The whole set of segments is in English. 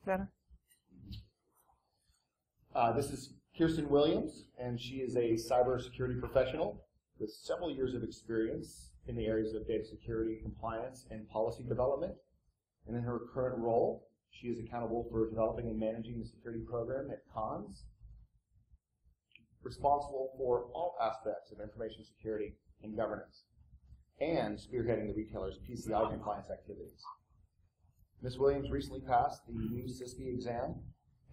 better? This is Keirsten Williams, and she is a cybersecurity professional with several years of experience in the areas of data security, compliance, and policy development. And in her current role, she is accountable for developing and managing the security program at CONS, responsible for all aspects of information security and governance, and spearheading the retailer's PCI compliance activities. Ms. Williams recently passed the new CISSP exam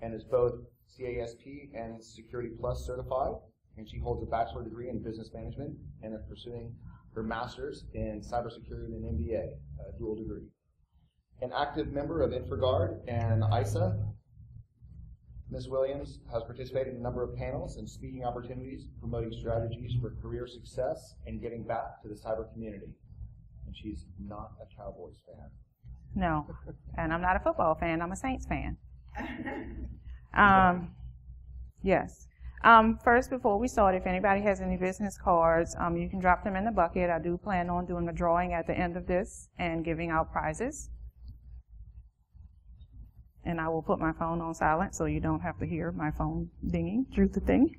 and is both CISSP and Security Plus certified, and she holds a bachelor degree in business management and is pursuing her master's in cybersecurity and an MBA, a dual degree. An active member of InfraGard and ISA, Ms. Williams has participated in a number of panels and speaking opportunities promoting strategies for career success and getting back to the cyber community. And she's not a Cowboys fan. No, and I'm not a football fan. I'm a Saints fan. Yes. First, before we start, if anybody has any business cards, you can drop them in the bucket. I do plan on doing a drawing at the end of this and giving out prizes. And I will put my phone on silent so you don't have to hear my phone dinging through the thing.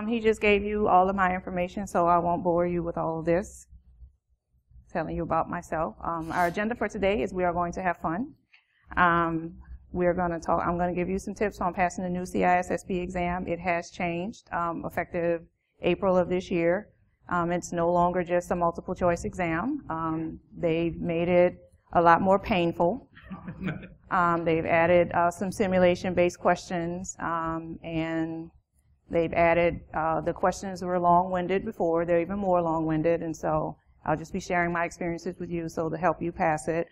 He just gave you all of my information, so I won't bore you with all of this, telling you about myself. Our agenda for today is we are going to have fun. We're going to talk. I'm going to give you some tips on passing the new CISSP exam. It has changed effective April of this year. It's no longer just a multiple choice exam. They've made it a lot more painful. They've added some simulation-based questions, and they've added the questions were long-winded before. They're even more long-winded, and so I'll just be sharing my experiences with you so to help you pass it.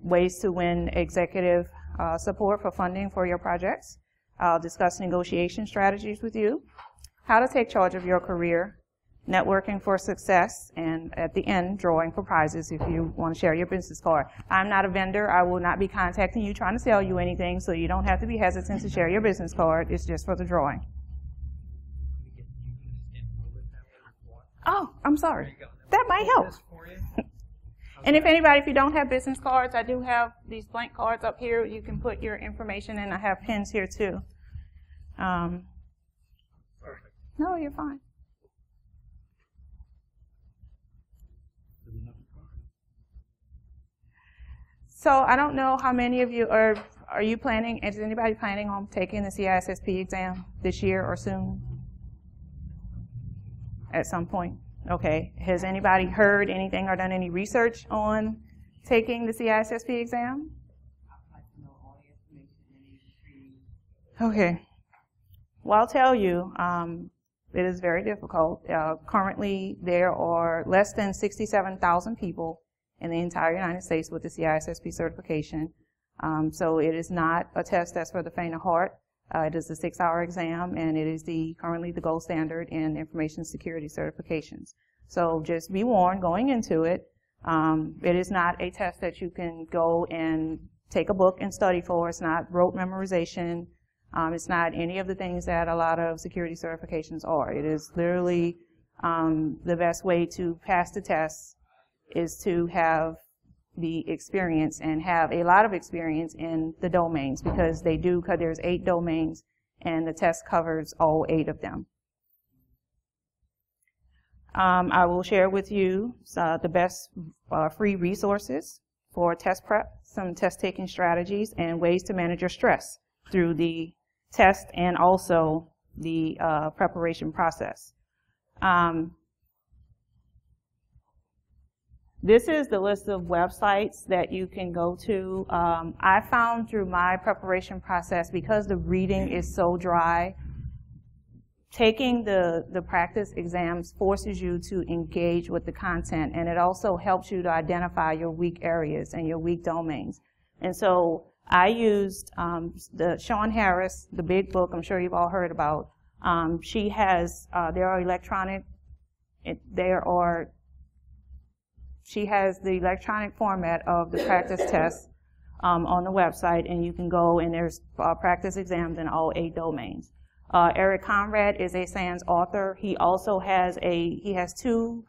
Ways to win executive support for funding for your projects. I'll discuss negotiation strategies with you. How to take charge of your career. Networking for success, and at the end, drawing for prizes if you want to share your business card. I'm not a vendor. I will not be contacting you trying to sell you anything, so you don't have to be hesitant to share your business card. It's just for the drawing. Oh, I'm sorry. That might help. And if you don't have business cards, I do have these blank cards up here. You can put your information in. I have pens here too. No, you're fine. So I don't know how many of you are you planning, is anybody planning on taking the CISSP exam this year or soon? At some point? Okay. Has anybody heard anything or done any research on taking the CISSP exam? Okay. Well, I'll tell you, it is very difficult. Currently, there are less than 67,000 people in the entire United States with the CISSP certification. So it is not a test that's for the faint of heart. It is a 6-hour exam, and it is currently the gold standard in information security certifications. So just be warned going into it. It is not a test that you can go and take a book and study for. It's not rote memorization. It's not any of the things that a lot of security certifications are. It is literally the best way to pass the test is to have the experience and have a lot of experience in the domains, because there's 8 domains and the test covers all 8 of them. I will share with you the best free resources for test prep, some test taking strategies, and ways to manage your stress through the test and also the preparation process. This is the list of websites that you can go to. I found through my preparation process, because the reading is so dry, taking the practice exams forces you to engage with the content, and it also helps you to identify your weak areas and your weak domains. And so I used the Sean Harris, the big book I'm sure you've all heard about. She has, she has the electronic format of the practice test on the website, and you can go and there's practice exams in all 8 domains. Eric Conrad is a SANS author. He also has he has 2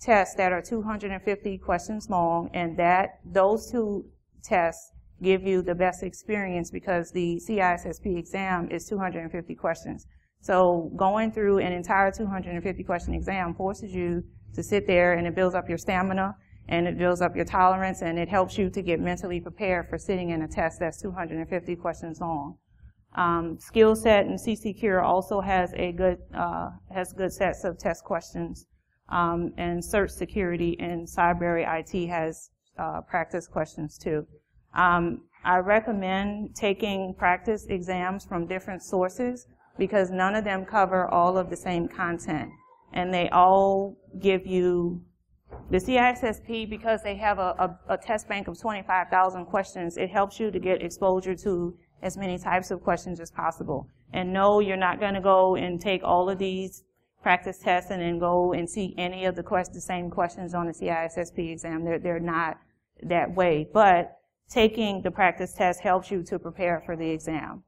tests that are 250 questions long, and those 2 tests give you the best experience because the CISSP exam is 250 questions. So going through an entire 250 question exam forces you to sit there, and it builds up your stamina, and it builds up your tolerance, and it helps you to get mentally prepared for sitting in a test that's 250 questions long. Skill Set and CCCure also has good sets of test questions, and Search Security and Cyber IT has practice questions too. I recommend taking practice exams from different sources because none of them cover all of the same content, and they all give you the CISSP, because they have a test bank of 25,000 questions. It helps you to get exposure to as many types of questions as possible. And no, you're not going to go and take all of these practice tests and then go and see any of the same questions on the CISSP exam. They're not that way. But taking the practice test helps you to prepare for the exam.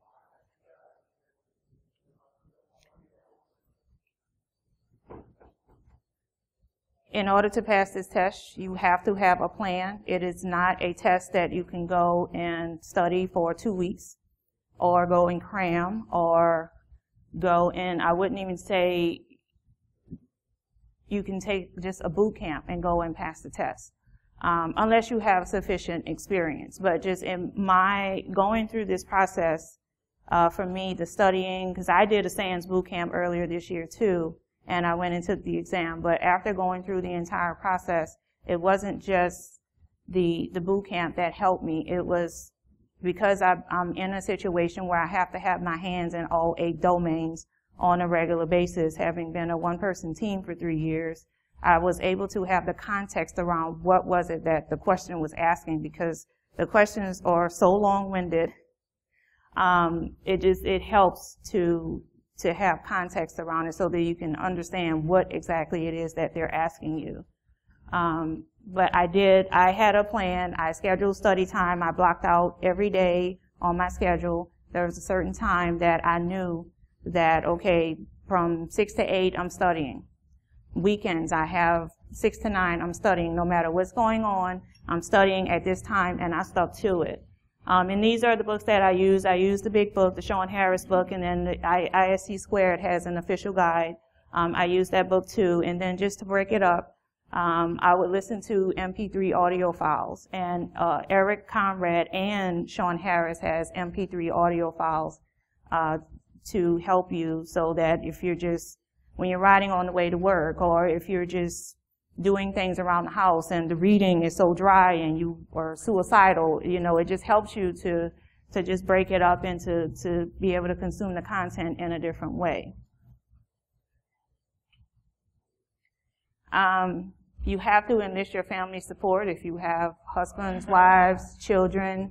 In order to pass this test, you have to have a plan. It is not a test that you can go and study for 2 weeks or go and cram or go and I wouldn't even say you can take just a boot camp and go and pass the test, unless you have sufficient experience. But just in my going through this process, for me, the studying, because I did a SANS boot camp earlier this year too, and I went and took the exam. But after going through the entire process, it wasn't just the boot camp that helped me. It was because I'm in a situation where I have to have my hands in all 8 domains on a regular basis. Having been a one-person team for 3 years, I was able to have the context around what was it that the question was asking, because the questions are so long-winded. It helps to have context around it so that you can understand what exactly it is that they're asking you. But I had a plan. I scheduled study time. I blocked out every day on my schedule. There was a certain time that I knew that, okay, from 6 to 8, I'm studying. Weekends, I have 6 to 9, I'm studying. No matter what's going on, I'm studying at this time, and I stuck to it. And these are the books that I use. I use the big book, the Sean Harris book, and then the ISC Squared has an official guide. I use that book too. And then just to break it up, I would listen to MP3 audio files. And Eric Conrad and Sean Harris has MP3 audio files to help you, so that if you're just, when you're riding on the way to work, or if you're just doing things around the house and the reading is so dry and you are suicidal, it just helps you to just break it up and to be able to consume the content in a different way. You have to enlist your family support. If you have husbands, wives, children,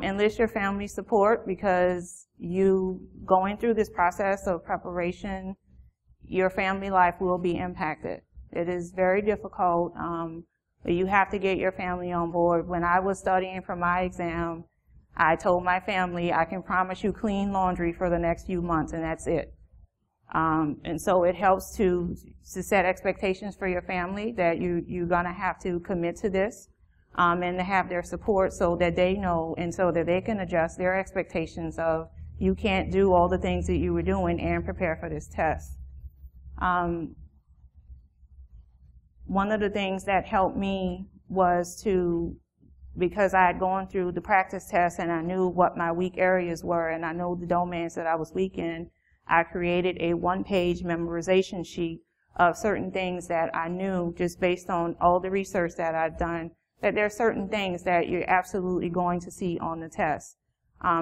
enlist your family support, because you going through this process of preparation, your family life will be impacted. It is very difficult, but you have to get your family on board. When I was studying for my exam, I told my family, I can promise you clean laundry for the next few months, and that's it. And so it helps to set expectations for your family that you're going to have to commit to this, and to have their support so that they know and so that they can adjust their expectations of you can't do all the things that you were doing and prepare for this test. One of the things that helped me was because I had gone through the practice test and I knew what my weak areas were and I know the domains that I was weak in, I created a 1-page memorization sheet of certain things that I knew just based on all the research that I've done, that there are certain things that you're absolutely going to see on the test,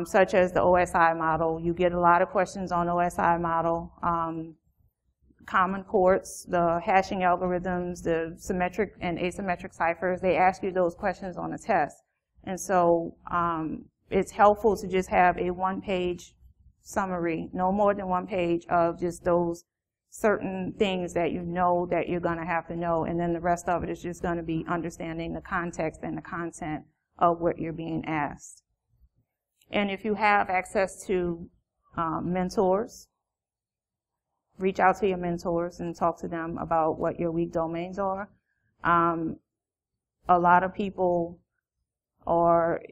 such as the OSI model. You get a lot of questions on OSI model. Common ports, the hashing algorithms, the symmetric and asymmetric ciphers, they ask you those questions on the test. And so it's helpful to just have a 1-page summary, no more than 1 page, of just those certain things that you know that you're going to have to know, and then the rest of it is just going to be understanding the context and the content of what you're being asked. And if you have access to mentors, reach out to your mentors and talk to them about what your weak domains are. A lot of people, or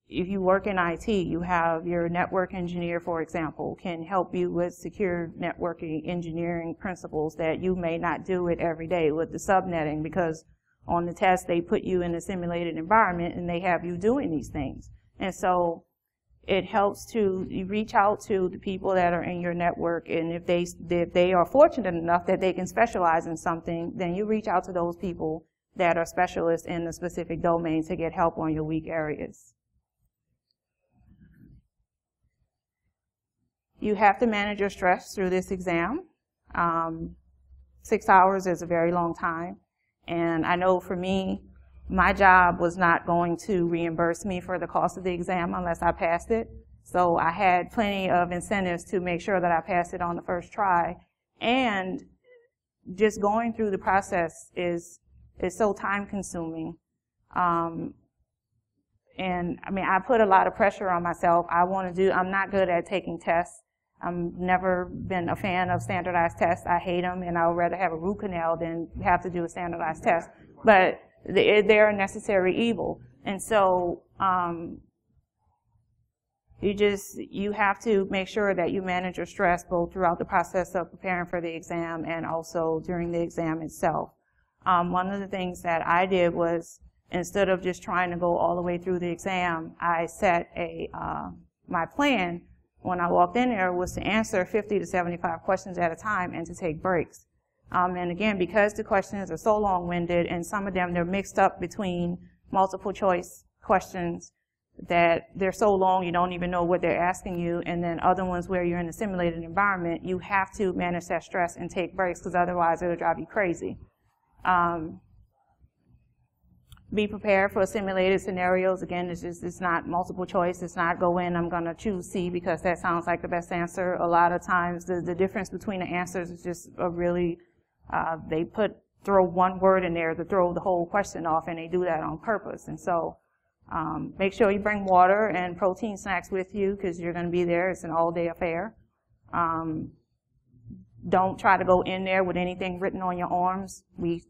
if you work in IT, you have your network engineer, for example, can help you with secure networking engineering principles that you may not do it every day with the subnetting, because on the test they put you in a simulated environment and they have you doing these things. And so it helps to reach out to the people that are in your network, and if they are fortunate enough that they can specialize in something, then you reach out to those people that are specialists in the specific domain to get help on your weak areas. You have to manage your stress through this exam. 6 hours is a very long time, and I know for me, my job was not going to reimburse me for the cost of the exam unless I passed it. So I had plenty of incentives to make sure that I passed it on the first try. And just going through the process is so time consuming. And I mean, I put a lot of pressure on myself. I'm not good at taking tests. I've never been a fan of standardized tests. I hate them, and I would rather have a root canal than have to do a standardized test. But they're a necessary evil. And so, you have to make sure that you manage your stress both throughout the process of preparing for the exam and also during the exam itself. One of the things that I did was, instead of just trying to go all the way through the exam, I set my plan when I walked in there was to answer 50 to 75 questions at a time and to take breaks. And again, because the questions are so long-winded, and some of them, they're mixed up between multiple choice questions that they're so long you don't even know what they're asking you, and then other ones where you're in a simulated environment, you have to manage that stress and take breaks, because otherwise it'll drive you crazy. Be prepared for simulated scenarios. Again, it's not multiple choice. It's not go in, I'm going to choose C because that sounds like the best answer. A lot of times the difference between the answers is just a really, they throw one word in there to throw the whole question off, and they do that on purpose. And so make sure you bring water and protein snacks with you, because you're going to be there. It's an all-day affair. Don't try to go in there with anything written on your arms. We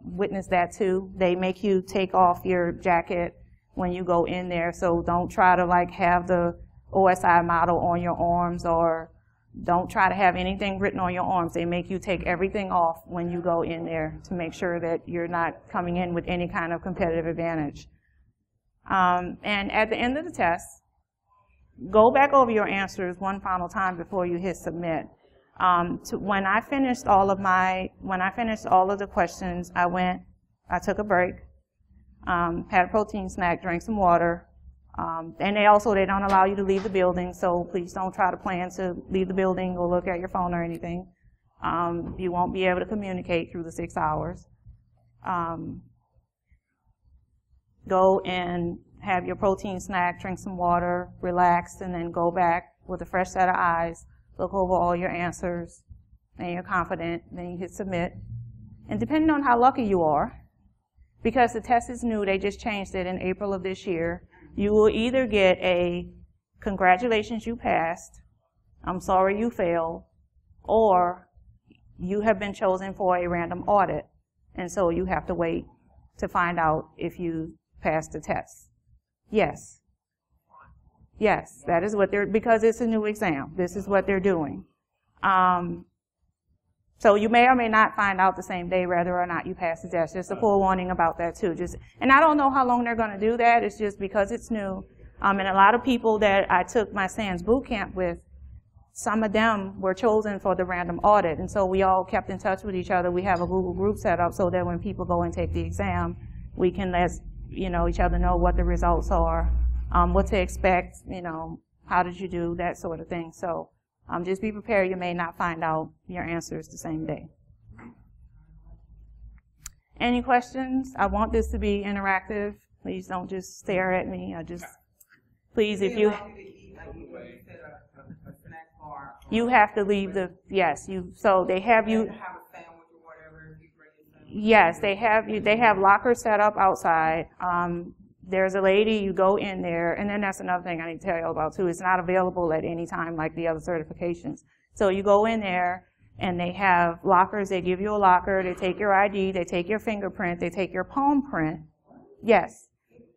witnessed that too. They make you take off your jacket when you go in there, so don't try to have the OSI model on your arms, or don't try to have anything written on your arms. They make you take everything off when you go in there to make sure that you're not coming in with any kind of competitive advantage. And at the end of the test, go back over your answers one final time before you hit submit. When I finished all of the questions, I took a break, had a protein snack, drank some water, and they don't allow you to leave the building, so please don't try to plan to leave the building or look at your phone or anything. You won't be able to communicate through the 6 hours. Go and have your protein snack, drink some water, relax, and then go back with a fresh set of eyes. Look over all your answers, and you're confident, then you hit submit. And depending on how lucky you are, because the test is new, they just changed it in April of this year, you will either get a congratulations you passed, I'm sorry you failed, or you have been chosen for a random audit, and so you have to wait to find out if you passed the test. Yes. Yes, that is what because it's a new exam. This is what they're doing. So you may or may not find out the same day whether or not you pass the test. Just a forewarning about that too. And I don't know how long they're going to do that. It's just because it's new. And a lot of people that I took my SANS boot camp with, some of them were chosen for the random audit. And so we all kept in touch with each other. We have a Google group set up so that when people go and take the exam, we can let each other know what the results are. What to expect, how did you do, that sort of thing. So just be prepared. You may not find out your answers the same day. Any questions? I want this to be interactive. Please don't just stare at me. Please, if you have to leave so they have you. Yes, they have lockers set up outside. There's a lady, you go in there, and then that's another thing I need to tell you about too. It's not available at any time like the other certifications. So you go in there, and they have lockers. They give you a locker. They take your ID. They take your fingerprint. They take your palm print. Yes.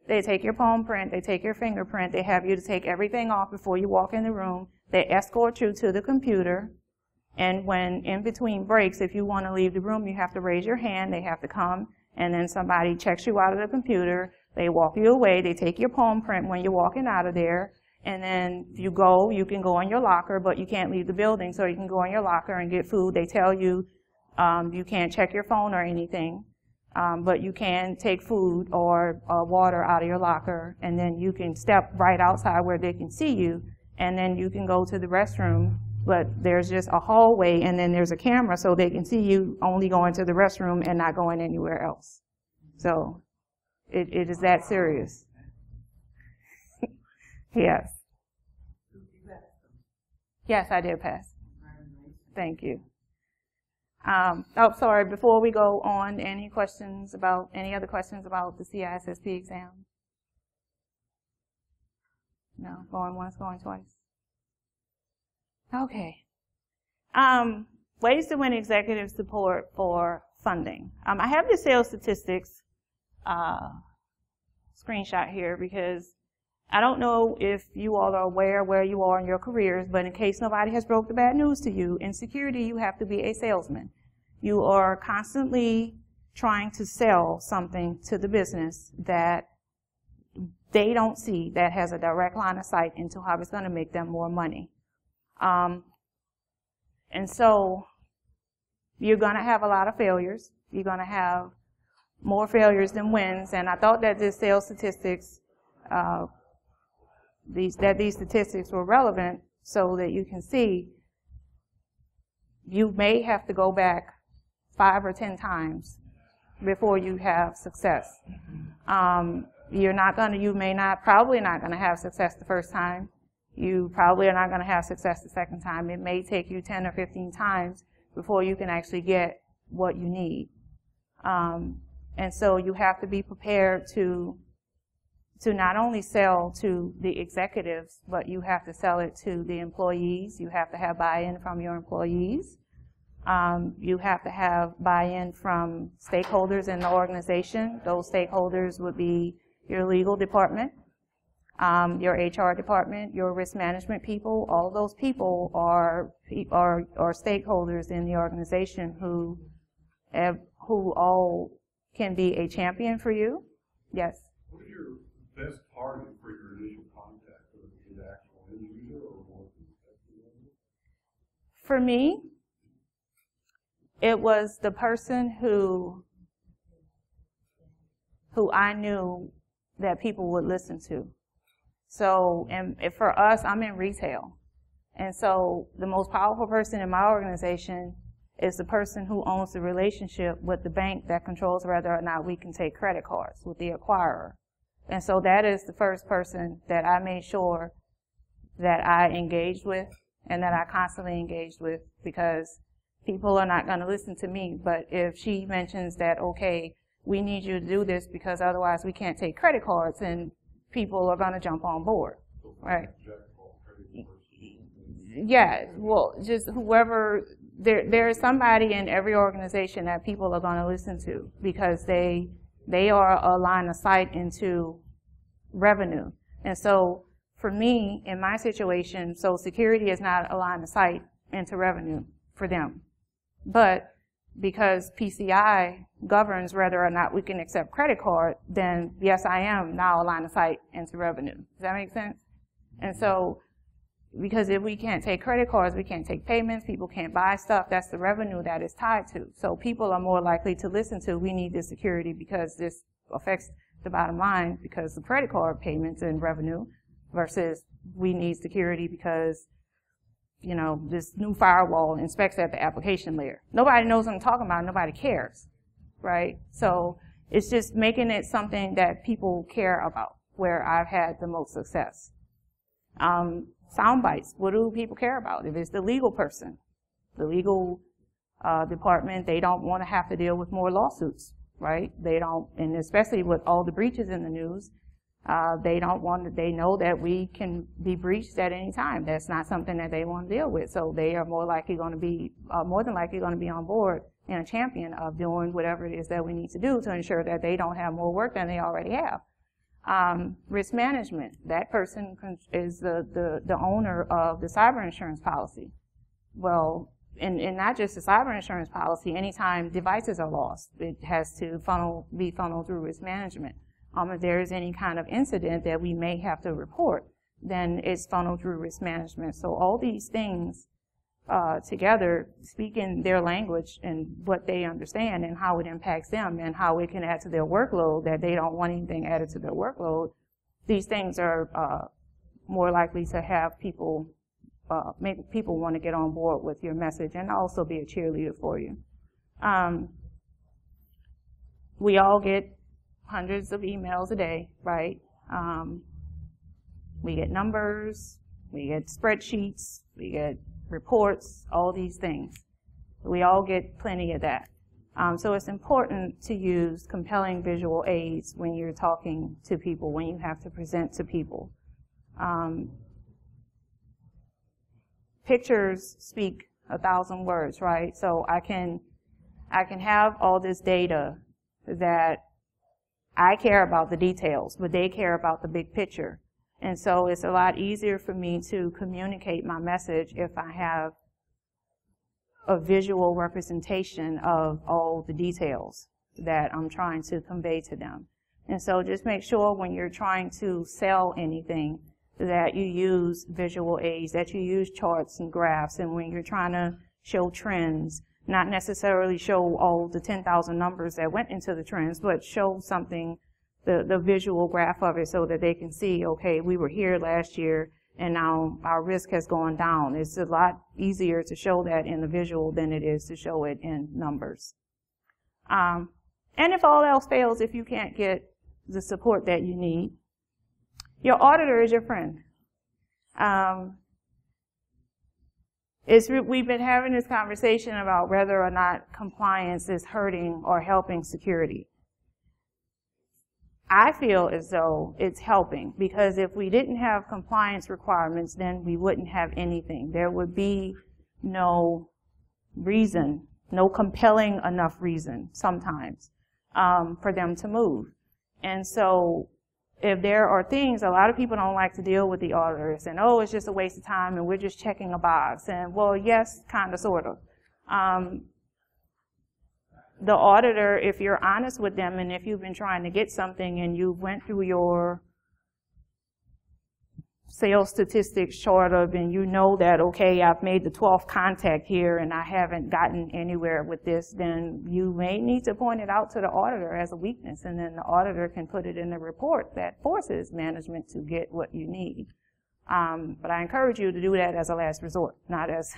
They take your palm print. They take your fingerprint. They have you to take everything off before you walk in the room. They escort you to the computer. And when in between breaks, if you want to leave the room, you have to raise your hand. They have to come, and then somebody checks you out of the computer. They walk you away. They take your palm print when you're walking out of there. And then you can go in your locker, but you can't leave the building, so you can go in your locker and get food. They tell you you can't check your phone or anything, but you can take food or water out of your locker, and then you can step right outside where they can see you, and then you can go to the restroom. But there's just a hallway, and then there's a camera, so they can see you only going to the restroom and not going anywhere else. So it is that serious. Yes. Yes, I did pass. Thank you. Sorry, before we go on, any other questions about the CISSP exam? No, going once, going twice. Okay. Ways to win executive support for funding. I have the sales statistics screenshot here because I don't know if you all are aware where you are in your careers, but in case nobody has broke the bad news to you, in security you have to be a salesman. You are constantly trying to sell something to the business that they don't see, that has a direct line of sight into how it's going to make them more money. And so you're going to have a lot of failures. You're going to have more failures than wins. And I thought that this sales statistics, these statistics were relevant so that you can see you may have to go back 5 or 10 times before you have success. Probably not going to have success the first time. You probably are not going to have success the second time. It may take you 10 or 15 times before you can actually get what you need. And so you have to be prepared to not only sell to the executives, but you have to sell it to the employees. You have to have buy-in from your employees. You have to have buy-in from stakeholders in the organization. Those stakeholders would be your legal department, your HR department, your risk management people. All of those people are stakeholders in the organization who all can be a champion for you. Yes. What is your best target for your initial contact? Would it be the actual end user or more? For me, it was the person who I knew that people would listen to. So, and for us, I'm in retail. And so the most powerful person in my organization is the person who owns the relationship with the bank that controls whether or not we can take credit cards, with the acquirer. And so that is the first person that I made sure that I engaged with and that I constantly engaged with, because people are not going to listen to me. But if she mentions that, okay, we need you to do this because otherwise we can't take credit cards, and people are going to jump on board, right? Yeah, well, just whoever, there is somebody in every organization that people are going to listen to because they are a line of sight into revenue. And so for me, in my situation, so security is not a line of sight into revenue for them. But because PCI governs whether or not we can accept credit card, then yes, I am now a line of sight into revenue. Does that make sense? And so, because if we can't take credit cards, we can't take payments, people can't buy stuff, that's the revenue that is tied to. So people are more likely to listen to, we need this security because this affects the bottom line because of credit card payments and revenue, versus we need security because, you know, this new firewall inspects at the application layer. Nobody knows what I'm talking about. Nobody cares, right? So it's just making it something that people care about, where I've had the most success. Sound bites. What do people care about? If it's the legal person, the legal department, they don't want to have to deal with more lawsuits, right? They don't, and especially with all the breaches in the news, They know that we can be breached at any time. That's not something that they want to deal with. So they are more than likely going to be on board and a champion of doing whatever it is that we need to do to ensure that they don't have more work than they already have. Risk management. That person is the owner of the cyber insurance policy. Well, and not just the cyber insurance policy, anytime devices are lost, it has to be funneled through risk management. If there is any kind of incident that we may have to report, then it's funneled through risk management. So all these things together, speaking their language and what they understand and how it impacts them and how it can add to their workload, that they don't want anything added to their workload, these things are more likely to have people, make people want to get on board with your message and also be a cheerleader for you. We all get hundreds of emails a day, right? We get numbers, we get spreadsheets, we get reports, all these things. We all get plenty of that. So it's important to use compelling visual aids when you're talking to people, when you have to present to people. Pictures speak 1,000 words, right? So I can have all this data that I care about the details, but they care about the big picture. And so it's a lot easier for me to communicate my message if I have a visual representation of all the details that I'm trying to convey to them. And so just make sure when you're trying to sell anything that you use visual aids, that you use charts and graphs, and when you're trying to show trends, not necessarily show all the 10,000 numbers that went into the trends, but show something, the visual graph of it, so that they can see, okay, we were here last year and now our risk has gone down. It's a lot easier to show that in the visual than it is to show it in numbers. And if all else fails, if you can't get the support that you need, your auditor is your friend. We've been having this conversation about whether or not compliance is hurting or helping security. I feel as though it's helping, because if we didn't have compliance requirements, then we wouldn't have anything. There would be no reason, no compelling enough reason sometimes for them to move. And so if there are things, a lot of people don't like to deal with the auditors and, oh, it's just a waste of time and we're just checking a box. And, well, yes, kind of, sort of. The auditor, if you're honest with them and if you've been trying to get something and you went through your sales statistics chart of, and you know that, okay, I've made the 12th contact here and I haven't gotten anywhere with this, then you may need to point it out to the auditor as a weakness, and then the auditor can put it in the report that forces management to get what you need. But I encourage you to do that as a last resort, not as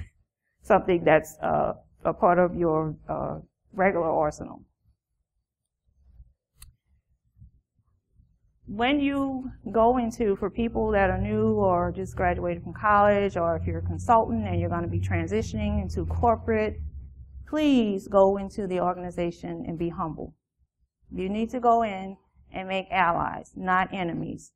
something that's a part of your regular arsenal. When you go into, for people that are new or just graduated from college, or if you're a consultant and you're going to be transitioning into corporate, please go into the organization and be humble. You need to go in and make allies, not enemies.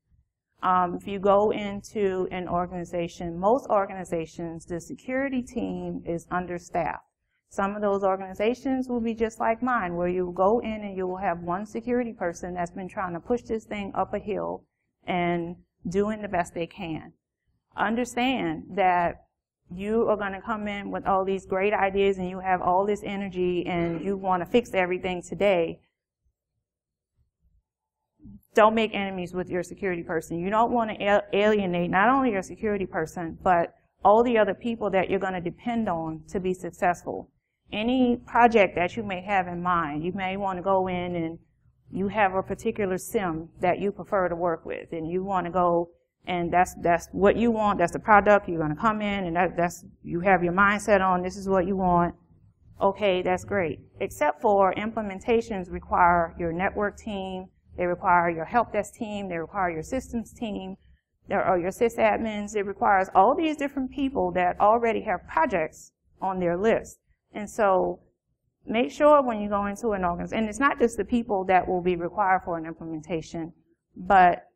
If you go into an organization, most organizations, the security team is understaffed. Some of those organizations will be just like mine, where you go in and you will have one security person that's been trying to push this thing up a hill and doing the best they can. Understand that you are going to come in with all these great ideas and you have all this energy and you want to fix everything today. Don't make enemies with your security person. You don't want to alienate not only your security person, but all the other people that you're going to depend on to be successful. Any project that you may have in mind, you may want to go in and you have a particular SIM that you prefer to work with, and you want to go, and that's what you want, that's the product, you're going to come in, and that's you have your mindset on, this is what you want. Okay, that's great. Except for implementations require your network team, they require your help desk team, they require your systems team, there are your sysadmins. It requires all these different people that already have projects on their list. And so make sure when you go into an organization, and it's not just the people that will be required for an implementation, but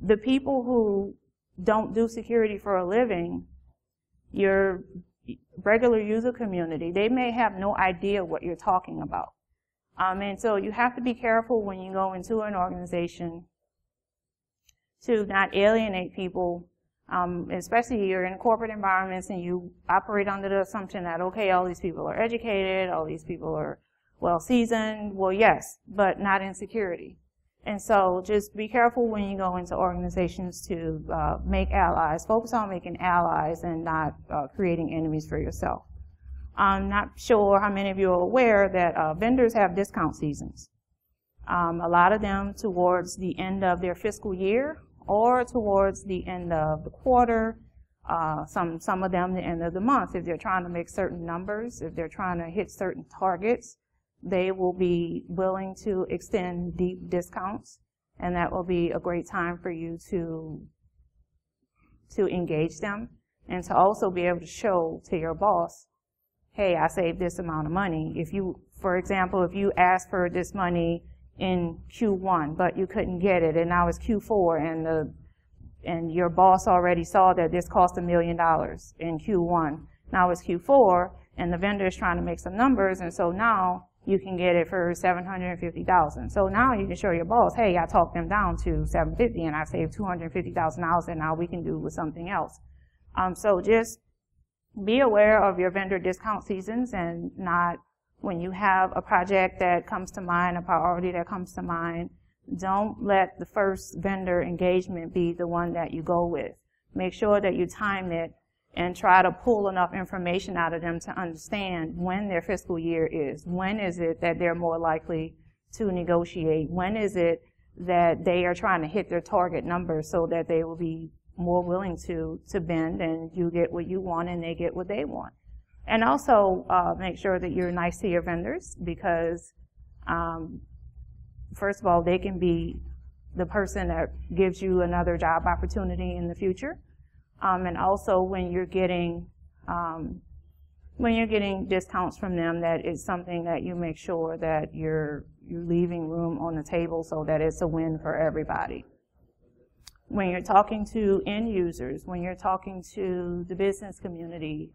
the people who don't do security for a living, your regular user community, they may have no idea what you're talking about. And so you have to be careful when you go into an organization to not alienate people, especially you're in corporate environments and you operate under the assumption that, okay, all these people are educated, all these people are well seasoned. Well, yes, but not in security. And so just be careful when you go into organizations to make allies. Focus on making allies and not creating enemies for yourself. I'm not sure how many of you are aware that vendors have discount seasons. A lot of them towards the end of their fiscal year or towards the end of the quarter, some of them the end of the month. If they're trying to make certain numbers, if they're trying to hit certain targets, they will be willing to extend deep discounts, and that will be a great time for you to engage them and to also be able to show to your boss, hey, I saved this amount of money. If you, for example, if you asked for this money in Q1, but you couldn't get it, and now it's Q4, and your boss already saw that this cost $1 million in Q1. Now it's Q4, and the vendor is trying to make some numbers, and so now you can get it for $750,000. So now you can show your boss, hey, I talked them down to $750,000 and I saved $250,000, and now we can do with something else. So just be aware of your vendor discount seasons, and not when you have a project that comes to mind, a priority that comes to mind, don't let the first vendor engagement be the one that you go with. Make sure that you time it and try to pull enough information out of them to understand when their fiscal year is. When is it that they're more likely to negotiate? When is it that they are trying to hit their target numbers so that they will be more willing to bend, and you get what you want and they get what they want? And also make sure that you're nice to your vendors, because first of all, they can be the person that gives you another job opportunity in the future. And also when you're getting discounts from them, that is something that you make sure that you're leaving room on the table so that it's a win for everybody. When you're talking to end users, when you're talking to the business community,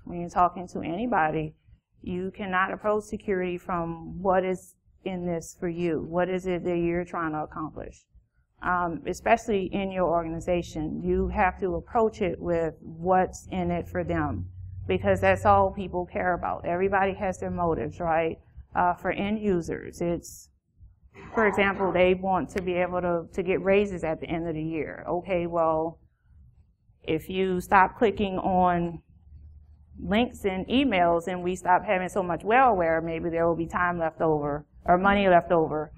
when you're talking to anybody, you cannot approach security from what is in this for you. What is it that you're trying to accomplish? Especially in your organization, you have to approach it with what's in it for them, because that's all people care about. Everybody has their motives, right? For end users, it's, for example, they want to be able to get raises at the end of the year. Okay, well, if you stop clicking on links in emails and we stop having so much malware, maybe there will be time left over or money left over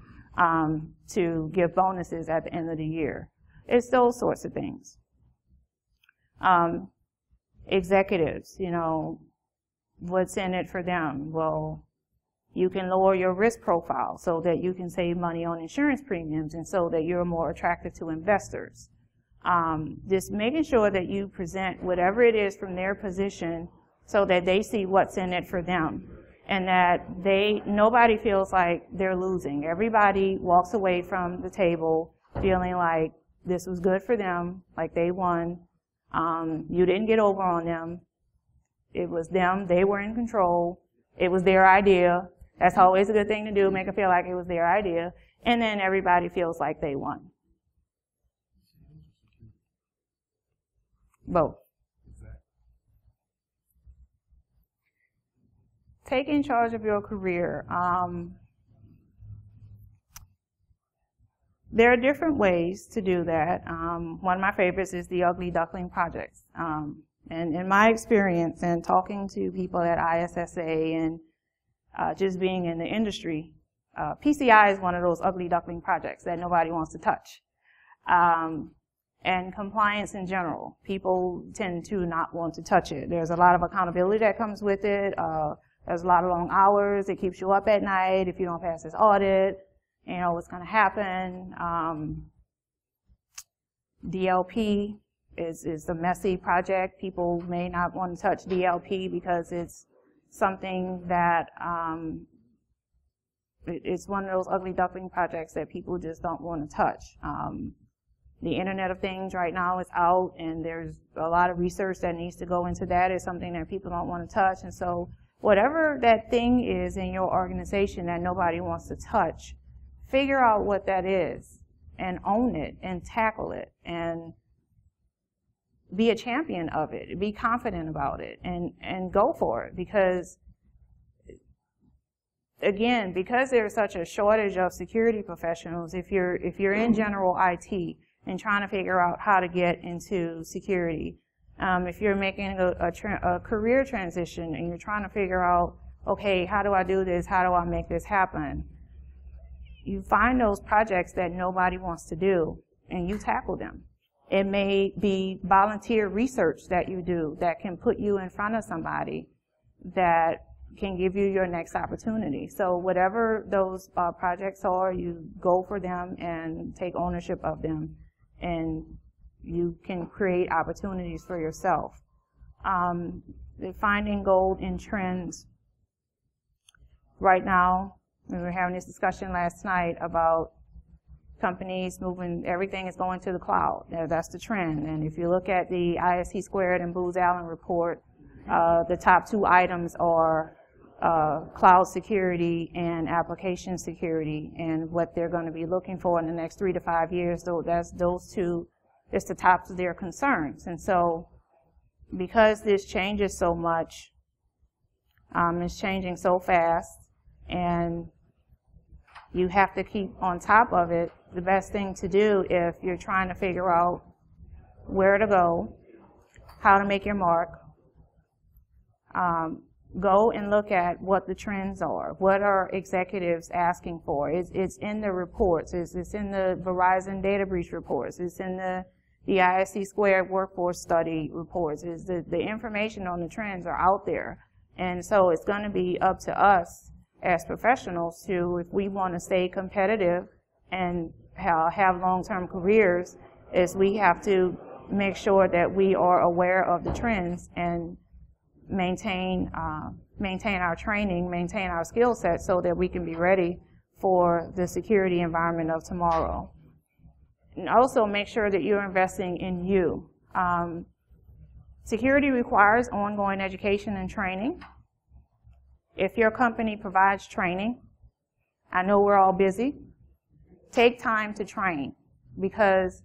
to give bonuses at the end of the year. It's those sorts of things. Executives, you know, what's in it for them? Well, you can lower your risk profile so that you can save money on insurance premiums and so that you're more attractive to investors. Just making sure that you present whatever it is from their position so that they see what's in it for them, and that nobody feels like they're losing. Everybody walks away from the table feeling like this was good for them, like they won. You didn't get over on them. It was them. They were in control. It was their idea. That's always a good thing to do, make it feel like it was their idea. And then everybody feels like they won. Both. Taking charge of your career. There are different ways to do that. One of my favorites is the Ugly Duckling projects. And in my experience and talking to people at ISSA and just being in the industry, PCI is one of those ugly duckling projects that nobody wants to touch. And compliance in general, people tend to not want to touch it. There's a lot of accountability that comes with it. There's a lot of long hours. It keeps you up at night. If you don't pass this audit, you know what's going to happen. DLP is a messy project. People may not want to touch DLP because it's something that it's one of those ugly duckling projects that people just don't want to touch. The Internet of Things right now is out, and there's a lot of research that needs to go into that. It's something that people don't want to touch. And so whatever that thing is in your organization that nobody wants to touch, figure out what that is and own it and tackle it and be a champion of it. Be confident about it and go for it. Because, again, because there's such a shortage of security professionals, if you're in general IT and trying to figure out how to get into security, if you're making a career transition and you're trying to figure out, okay, how do I do this? How do I make this happen? You find those projects that nobody wants to do and you tackle them. It may be volunteer research that you do that can put you in front of somebody that can give you your next opportunity. So whatever those projects are, you go for them and take ownership of them, and you can create opportunities for yourself. Finding gold in trends. Right now, we were having this discussion last night about companies moving, everything is going to the cloud. That's the trend. And if you look at the CISSP and Booz Allen report, the top two items are cloud security and application security, and what they're going to be looking for in the next 3 to 5 years. So that's those two, it's the tops of their concerns. And so because this changes so much, it's changing so fast, and you have to keep on top of it. The best thing to do if you're trying to figure out where to go, how to make your mark, go and look at what the trends are. What are executives asking for? It's in the reports. It's in the Verizon data breach reports. It's in the ISC² workforce study reports. The information on the trends are out there. And so it's going to be up to us as professionals to, if we want to stay competitive and have long-term careers, is we have to make sure that we are aware of the trends and maintain our training, maintain our skill set so that we can be ready for the security environment of tomorrow. And also make sure that you're investing in you. Security requires ongoing education and training. If your company provides training, I know we're all busy, take time to train, because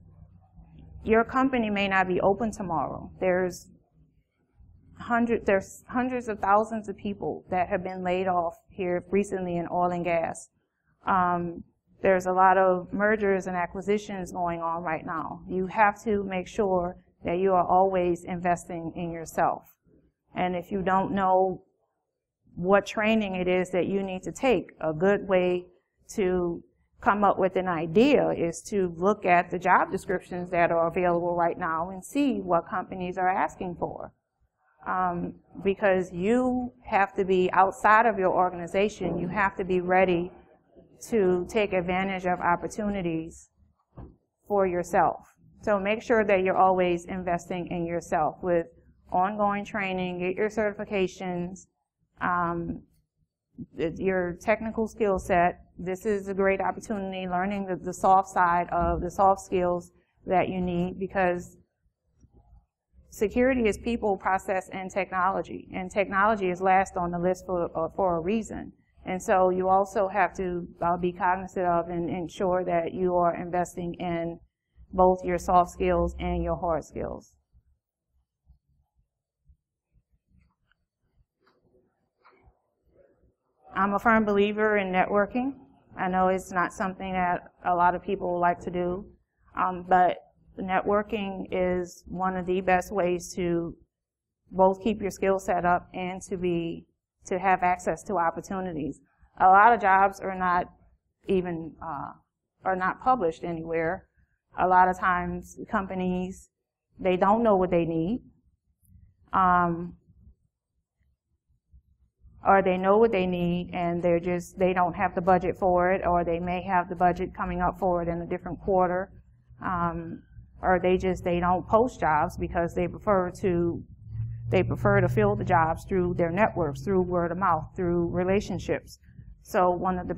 your company may not be open tomorrow. There's hundreds of thousands of people that have been laid off here recently in oil and gas. There's a lot of mergers and acquisitions going on right now. You have to make sure that you are always investing in yourself. And if you don't know what training it is that you need to take, a good way to come up with an idea is to look at the job descriptions that are available right now and see what companies are asking for. Because you have to be outside of your organization, you have to be ready to take advantage of opportunities for yourself. So make sure that you're always investing in yourself with ongoing training, get your certifications, your technical skill set. This is a great opportunity, learning the soft side of the soft skills that you need, because security is people, process, and technology is last on the list for a reason. And so you also have to be cognizant of and ensure that you are investing in both your soft skills and your hard skills. I'm a firm believer in networking. I know it's not something that a lot of people like to do, but networking is one of the best ways to both keep your skill set up and to have access to opportunities. A lot of jobs are not even are not published anywhere. A lot of times companies, they don't know what they need, or they know what they need and they don't have the budget for it, or they may have the budget coming up for it in a different quarter, or they don't post jobs because they prefer to fill the jobs through their networks, through word of mouth, through relationships. So one of the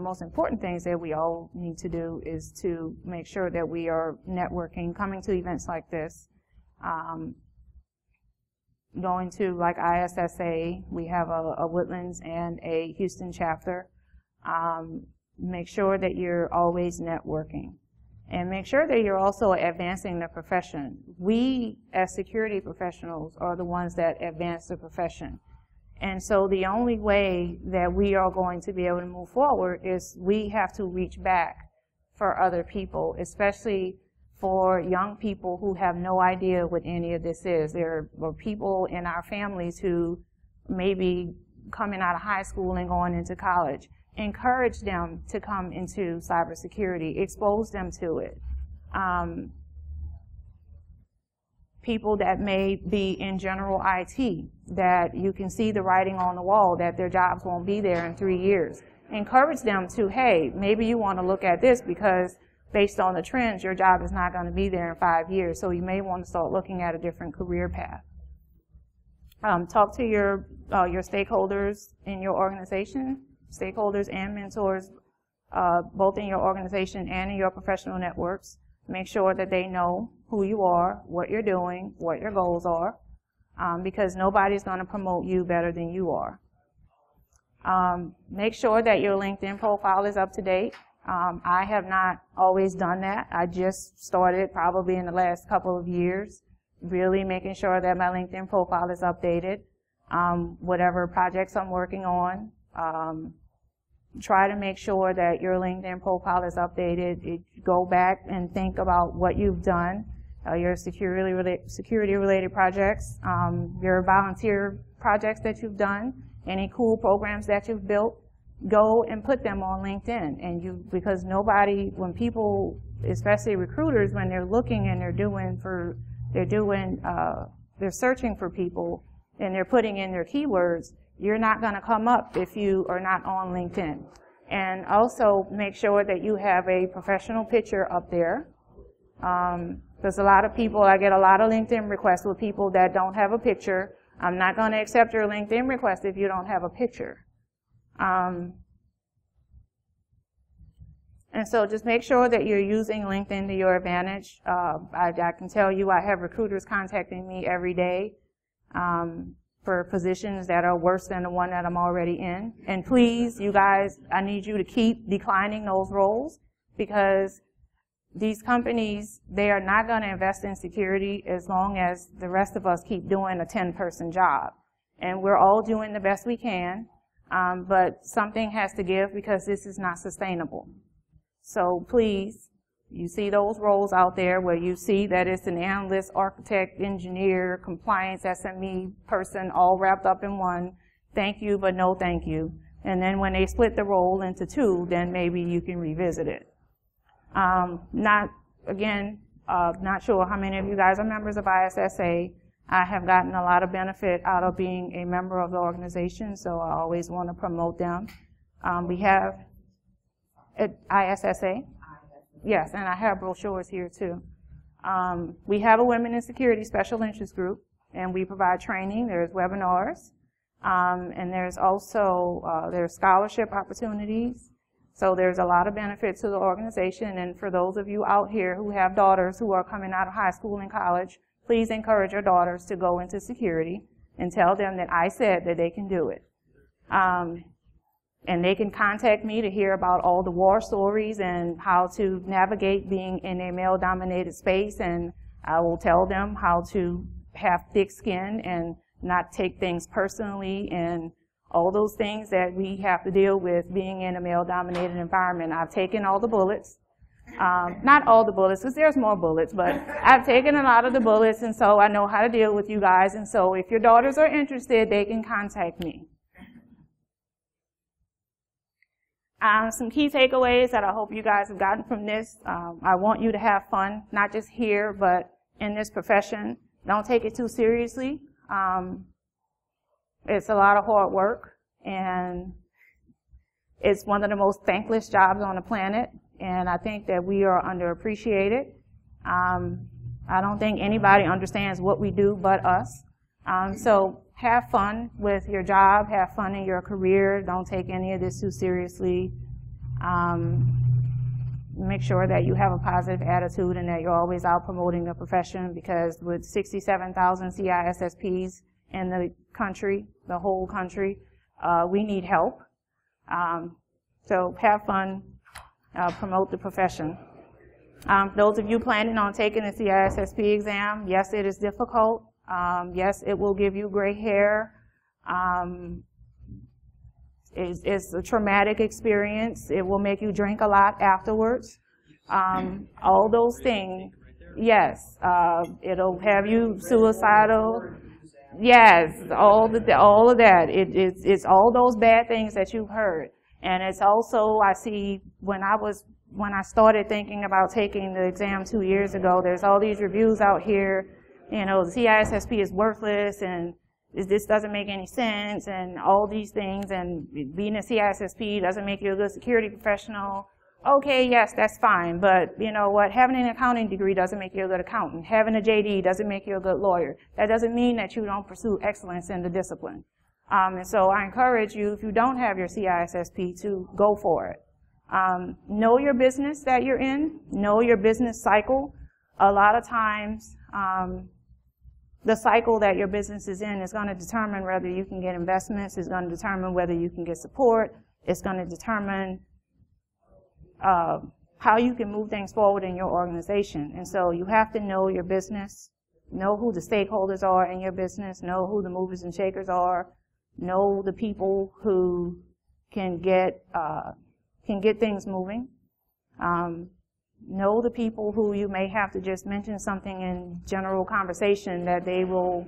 most important things that we all need to do is to make sure that we are networking, coming to events like this, going to like ISSA. We have a Woodlands and a Houston chapter. Make sure that you're always networking. And make sure that you're also advancing the profession. We, as security professionals, are the ones that advance the profession. And so the only way that we are going to be able to move forward is we have to reach back for other people, especially for young people who have no idea what any of this is. There are people in our families who may be coming out of high school and going into college. Encourage them to come into cybersecurity. Expose them to it. People that may be in general IT, that you can see the writing on the wall that their jobs won't be there in 3 years. Encourage them to, hey, maybe you want to look at this because based on the trends, your job is not going to be there in 5 years, so you may want to start looking at a different career path. Talk to your stakeholders in your organization, stakeholders and mentors, both in your organization and in your professional networks. Make sure that they know who you are, what you're doing, what your goals are, because nobody's going to promote you better than you are. Make sure that your LinkedIn profile is up to date. I have not always done that. I just started probably in the last couple of years, really making sure that my LinkedIn profile is updated. Whatever projects I'm working on, try to make sure that your LinkedIn profile is updated. Go back and think about what you've done, your security-related projects, your volunteer projects that you've done, any cool programs that you've built. Go and put them on LinkedIn. And because nobody, when people, especially recruiters, when they're looking and they're searching for people and they're putting in their keywords, you're not going to come up if you are not on LinkedIn. And also make sure that you have a professional picture up there. There's a lot of people, I get a lot of LinkedIn requests with people that don't have a picture. I'm not going to accept your LinkedIn request if you don't have a picture. And so just make sure that you're using LinkedIn to your advantage. I can tell you I have recruiters contacting me every day for positions that are worse than the one that I'm already in. And please, you guys, I need you to keep declining those roles because these companies, they are not going to invest in security as long as the rest of us keep doing a 10-person job. And we're all doing the best we can, but something has to give because this is not sustainable. So please, you see those roles out there where you see that it's an analyst, architect, engineer, compliance, SME person all wrapped up in one. Thank you, but no thank you. And then when they split the role into two, then maybe you can revisit it. Not sure how many of you guys are members of ISSA. I have gotten a lot of benefit out of being a member of the organization, so I always want to promote them. We have at ISSA. Yes, and I have brochures here too. We have a Women in Security Special Interest Group, and we provide training. There's webinars, and there's also there's scholarship opportunities. So there's a lot of benefit to the organization. And for those of you out here who have daughters who are coming out of high school and college, please encourage your daughters to go into security and tell them that I said that they can do it. And they can contact me to hear about all the war stories and how to navigate being in a male-dominated space, and I will tell them how to have thick skin and not take things personally and all those things that we have to deal with being in a male-dominated environment. I've taken all the bullets. Not all the bullets, because there's more bullets, but I've taken a lot of the bullets, and so I know how to deal with you guys. And so if your daughters are interested, they can contact me. Some key takeaways that I hope you guys have gotten from this. I want you to have fun, not just here, but in this profession. Don't take it too seriously. It's a lot of hard work, and it's one of the most thankless jobs on the planet, and I think that we are underappreciated. I don't think anybody understands what we do but us. So have fun with your job, have fun in your career. Don't take any of this too seriously. Make sure that you have a positive attitude and that you're always out promoting the profession, because with 67,000 CISSPs in the country, the whole country, we need help. So have fun, promote the profession. Those of you planning on taking the CISSP exam, yes, it is difficult. Yes, it will give you gray hair. It's a traumatic experience. It will make you drink a lot afterwards. All those things. Yes, it'll have you suicidal. Yes, all of that. It's all those bad things that you've heard. And it's also, I see, when I started thinking about taking the exam 2 years ago, there's all these reviews out here, you know, the CISSP is worthless and this doesn't make any sense and all these things, and being a CISSP doesn't make you a good security professional. Okay, yes, that's fine, but you know what, having an accounting degree doesn't make you a good accountant. Having a JD doesn't make you a good lawyer. That doesn't mean that you don't pursue excellence in the discipline. And so I encourage you, if you don't have your CISSP, to go for it. Know your business that you're in. Know your business cycle. A lot of times, the cycle that your business is in is going to determine whether you can get investments. It's going to determine whether you can get support. It's going to determine how you can move things forward in your organization. And so you have to know your business, know who the stakeholders are in your business, know who the movers and shakers are, know the people who can get things moving. Know the people who you may have to just mention something in general conversation that they will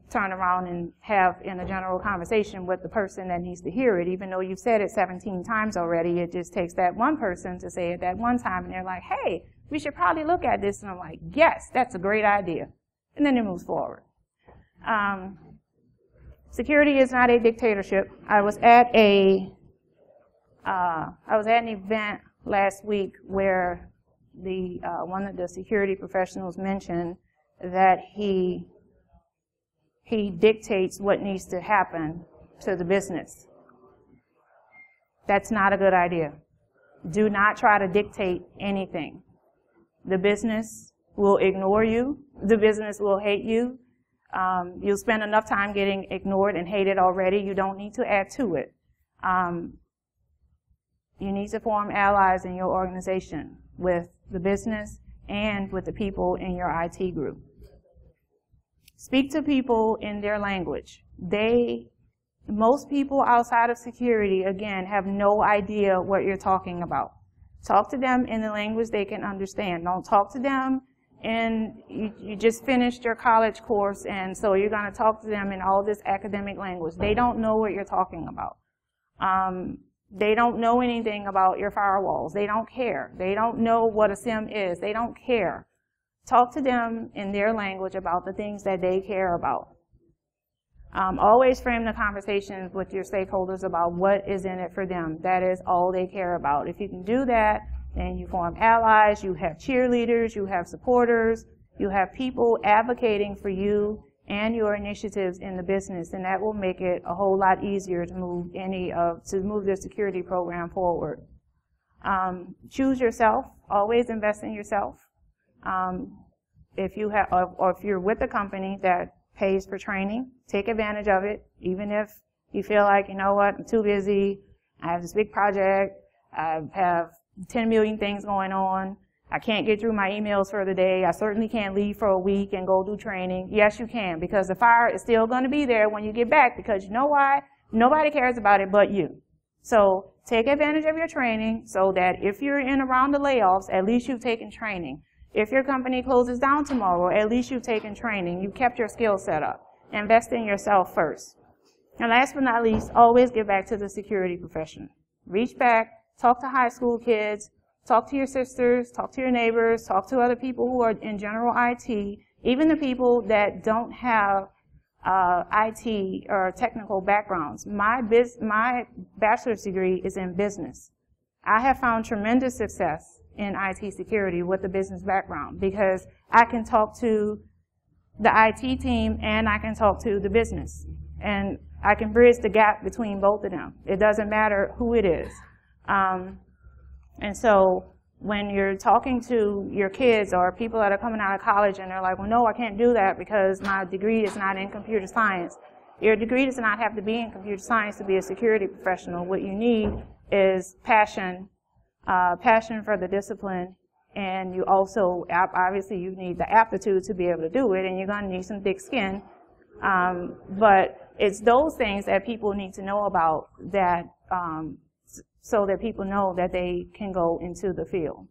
turn around and have in a general conversation with the person that needs to hear it. Even though you've said it 17 times already, it just takes that one person to say it that one time, and they're like, hey, we should probably look at this. And I'm like, yes, that's a great idea. And then it moves forward. Security is not a dictatorship. I was at an event last week where one of the security professionals mentioned that he dictates what needs to happen to the business. That's not a good idea. Do not try to dictate anything. The business will ignore you. The business will hate you. You'll spend enough time getting ignored and hated already. You don't need to add to it. You need to form allies in your organization with the business and with the people in your IT group. Speak to people in their language. Most people outside of security, again, have no idea what you're talking about. Talk to them in the language they can understand. Don't talk to them you just finished your college course, and so you're going to talk to them in all this academic language. They don't know what you're talking about. They don't know anything about your firewalls. They don't care. They don't know what a SIM is. They don't care. Talk to them in their language about the things that they care about. Always frame the conversations with your stakeholders about what is in it for them. That is all they care about. If you can do that, then you form allies, you have cheerleaders, you have supporters, you have people advocating for you and your initiatives in the business, and that will make it a whole lot easier to move the security program forward. Choose yourself. Always invest in yourself. If you're with a company that pays for training, take advantage of it. Even if you feel like, you know what, I'm too busy. I have this big project. I have 10 million things going on. I can't get through my emails for the day. I certainly can't leave for a week and go do training. Yes, you can, because the fire is still going to be there when you get back, because you know why? Nobody cares about it but you. So take advantage of your training so that if you're in around the layoffs, at least you've taken training. If your company closes down tomorrow, at least you've taken training. You've kept your skill set up. Invest in yourself first. And last but not least, always get back to the security profession. Reach back, talk to high school kids, talk to your sisters, talk to your neighbors, talk to other people who are in general IT, even the people that don't have IT or technical backgrounds. My bachelor's degree is in business. I have found tremendous success in IT security with a business background because I can talk to the IT team and I can talk to the business. And I can bridge the gap between both of them. It doesn't matter who it is. And so when you're talking to your kids or people that are coming out of college and they're like, well, no, I can't do that because my degree is not in computer science. Your degree does not have to be in computer science to be a security professional. What you need is passion, passion for the discipline, and you also, obviously, you need the aptitude to be able to do it, and you're going to need some thick skin. But it's those things that people need to know about that, so that people know that they can go into the field.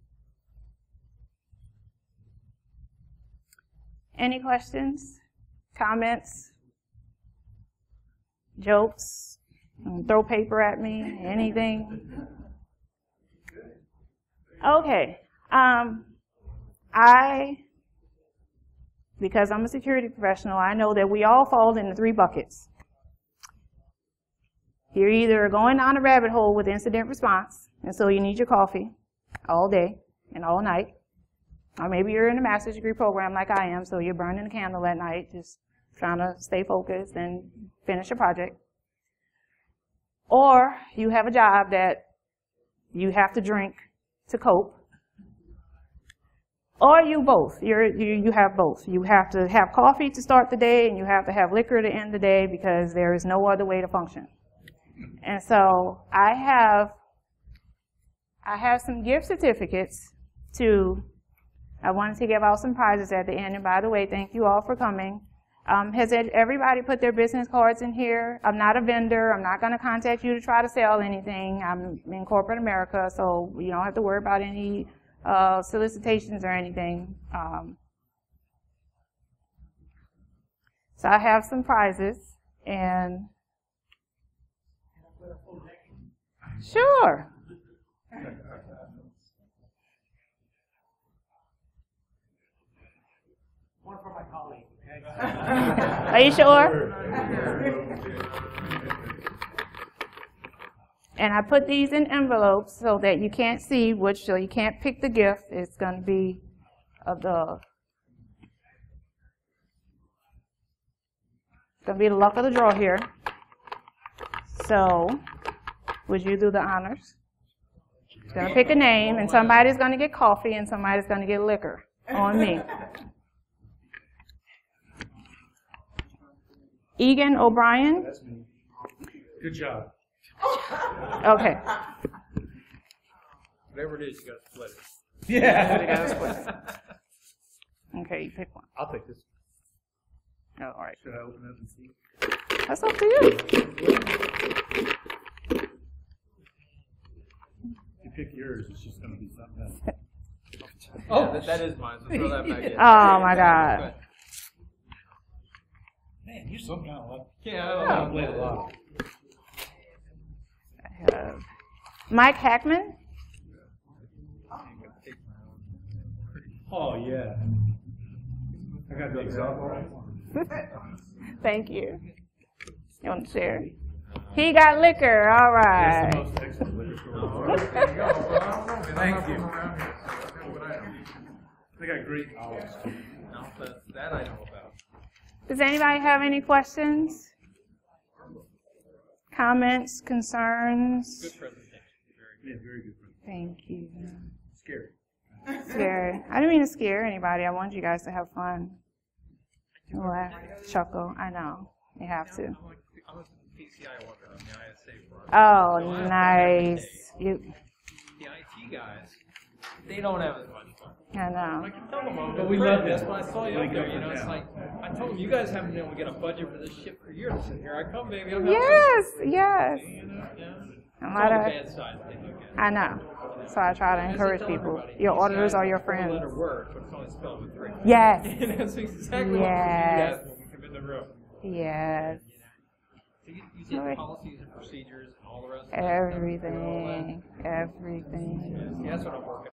Any questions, comments, jokes, throw paper at me, anything? Okay. Because I'm a security professional, I know that we all fall into 3 buckets. You're either going down a rabbit hole with incident response, and so you need your coffee all day and all night. Or maybe you're in a master's degree program like I am, so you're burning a candle at night, just trying to stay focused and finish a project. Or you have a job that you have to drink to cope. Or you both. You have both. You have to have coffee to start the day, and you have to have liquor to end the day because there is no other way to function. And so I have some gift certificates I wanted to give out some prizes at the end. And by the way, thank you all for coming. Has everybody put their business cards in here? I'm not a vendor. I'm not going to contact you to try to sell anything. I'm in corporate America, so you don't have to worry about any solicitations or anything. So I have some prizes, and sure. One for my colleague. Are you sure? And I put these in envelopes so that you can't see so you can't pick the gift. It's going to be the luck of the draw here. So, would you do the honors? It's going to pick a name, and somebody's going to get coffee, and somebody's going to get liquor on me. Egan O'Brien. That's me. Good job. Okay. Whatever it is, you got to split it. Yeah. You gotta split it. Okay, you pick one. I'll take this. Oh, all right. Should I open it and see? That's up to you. If you pick yours, it's just going to be something else. Oh, that is mine, so throw that back in. Oh, my God. Man, you're some kind of lucky. Yeah, I played a lot. I have Mike Hackman. Oh, yeah. I got the example. Thank you. You want to share? He got liquor. All right. That's the most excellent liquor store. Thank you. They got great olives. No, but that I know about. Does anybody have any questions? Comments? Concerns? Good presentation. Very good. Thank you. Scary. Scary. I didn't mean to scare anybody. I wanted you guys to have fun. Laugh, chuckle. I know. You have to. I'm a PCI worker on the ISA front. Oh, nice. You. The IT guys, they don't have as much fun. I know. I can tell them I'm But we friend. love That's it. why I saw you up there. You know, it's like I told them you guys haven't been able to get a budget for this shit for years. And here I come, baby. I'm helping. Yes, yes. You know, yeah. A It's lot all of. the bad side they look at. I know. So I try to encourage people. Your auditors are your friends. Letter word, but it's only spelled with 3. Yes. And that's exactly Yes. what we do when we come in the room. Yes. So you did policies and procedures and all the rest of that. Everything. Everything. Yeah, that's what I'm working on.